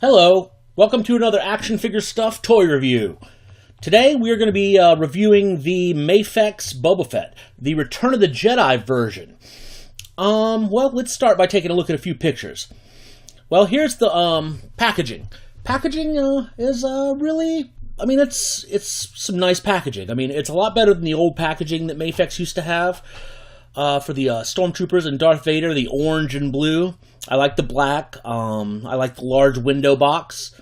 Hello, welcome to another Action Figure Stuff toy review. Today we are going to be reviewing the MAFEX Boba Fett, the Return of the Jedi version. Well, let's start by taking a look at a few pictures. Well, here's the packaging. Packaging is really, it's some nice packaging. I mean, it's a lot better than the old packaging that MAFEX used to have for the Stormtroopers and Darth Vader, the orange and blue. I like the black. I like the large window box.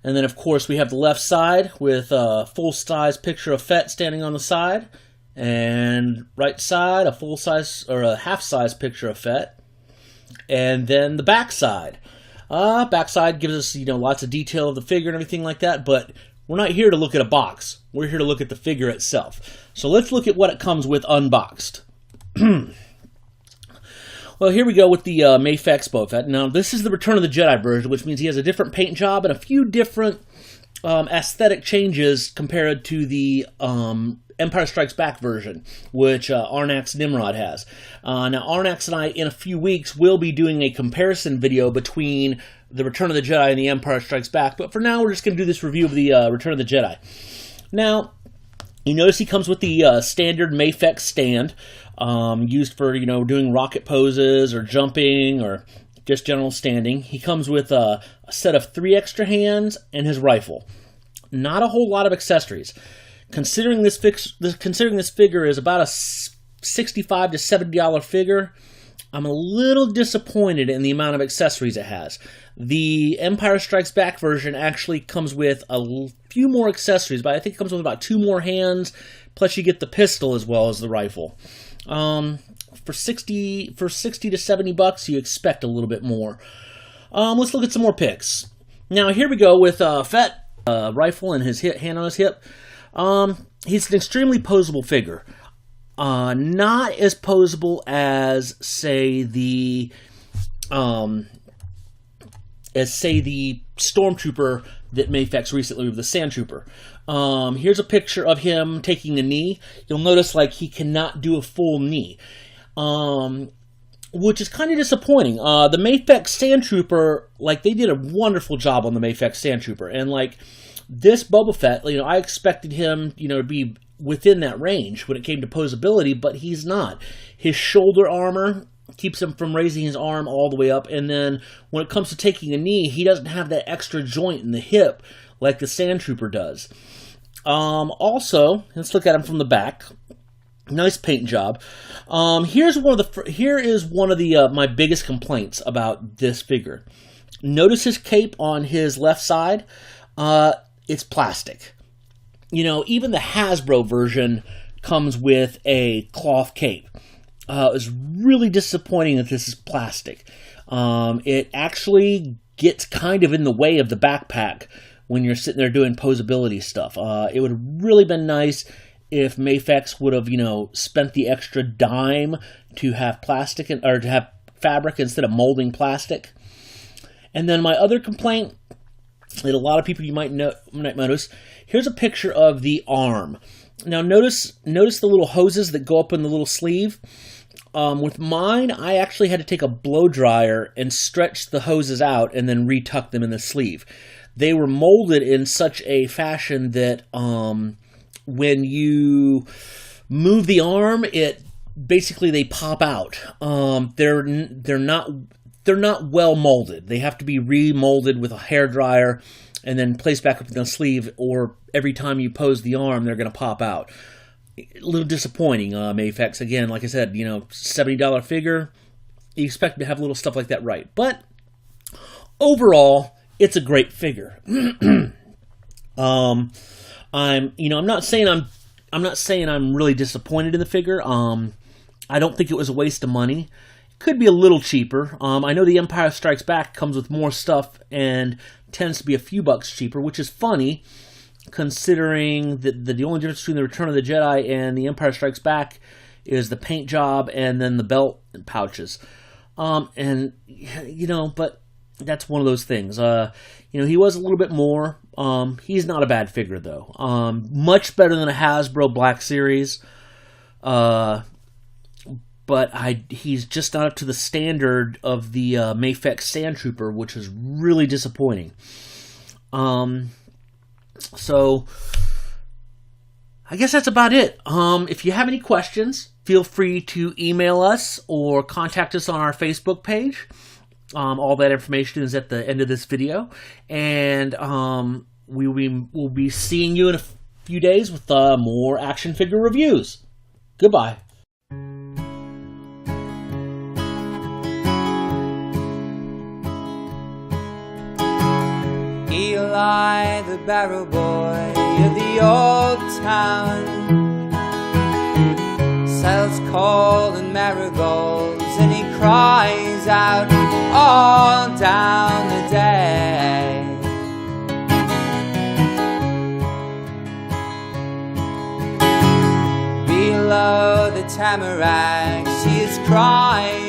And then, of course, we have the left side with a full-size picture of Fett standing on the side. And right side, a full-size or a half-size picture of Fett. And then the back side. Back side gives us, lots of detail of the figure and everything like that. But we're not here to look at a box. We're here to look at the figure itself. So let's look at what it comes with unboxed. Well, here we go with the MAFEX Boba Fett. Now, this is the Return of the Jedi version, which means he has a different paint job and a few different aesthetic changes compared to the Empire Strikes Back version, which Arnax Nimrod has. Now, Arnax and I, in a few weeks, will be doing a comparison video between the Return of the Jedi and the Empire Strikes Back, but for now, we're just going to do this review of the Return of the Jedi. Now, you notice he comes with the standard MAFEX stand, used for, doing rocket poses or jumping or just general standing. He comes with a set of 3 extra hands and his rifle. Not a whole lot of accessories. Considering this figure is about a $65 to $70 figure, I'm a little disappointed in the amount of accessories it has. The Empire Strikes Back version actually comes with a few more accessories, but I think it comes with about 2 more hands, plus you get the pistol as well as the rifle. For 60 to $70, you expect a little bit more. Let's look at some more pics. Now here we go with Fett, rifle and his hand on his hip. He's an extremely posable figure. Not as posable as say the Stormtrooper that MAFEX recently with the Sand Trooper. Here's a picture of him taking a knee. You'll notice he cannot do a full knee, which is kind of disappointing. The MAFEX Sand Trooper, they did a wonderful job on the MAFEX Sand Trooper, and this Boba Fett, I expected him, to be within that range when it came to posability, but he's not. His shoulder armor keeps him from raising his arm all the way up, and then when it comes to taking a knee, he doesn't have that extra joint in the hip like the Sand Trooper does. Also, let's look at him from the back. Nice paint job. Here is one of my biggest complaints about this figure. Notice his cape on his left side. It's plastic. Even the Hasbro version comes with a cloth cape. It's really disappointing that this is plastic. It actually gets kind of in the way of the backpack when you're sitting there doing posability stuff. It would have really been nice if MAFEX would have, spent the extra dime to have plastic or to have fabric instead of molding plastic. And then my other complaint that a lot of people you might notice, here's a picture of the arm. Now notice the little hoses that go up in the little sleeve. With mine, I actually had to take a blow dryer and stretch the hoses out and then retuck them in the sleeve. They were molded in such a fashion that when you move the arm, they pop out. They're not well molded. They have to be remolded with a hair dryer and then placed back up in the sleeve, or every time you pose the arm, they're going to pop out. A little disappointing, MAFEX. Again, like I said, $70 figure. You expect to have little stuff like that right. But overall, it's a great figure. I'm not saying I'm really disappointed in the figure. I don't think it was a waste of money. It could be a little cheaper. I know the Empire Strikes Back comes with more stuff and tends to be a few bucks cheaper, which is funny, considering that the only difference between the Return of the Jedi and the Empire Strikes Back is the paint job and then the belt and pouches. But that's one of those things. He was a little bit more. He's not a bad figure, though. Much better than a Hasbro Black Series. but he's just not up to the standard of the MAFEX Sand Trooper, which is really disappointing. So I guess that's about it. If you have any questions, feel free to email us or contact us on our Facebook page. All that information is at the end of this video. And we'll be seeing you in a few days with more action figure reviews. Goodbye. Eli, the barrel boy of the old town, sells coal and marigolds, and he cries out all down the day. Below the tamaracks he is crying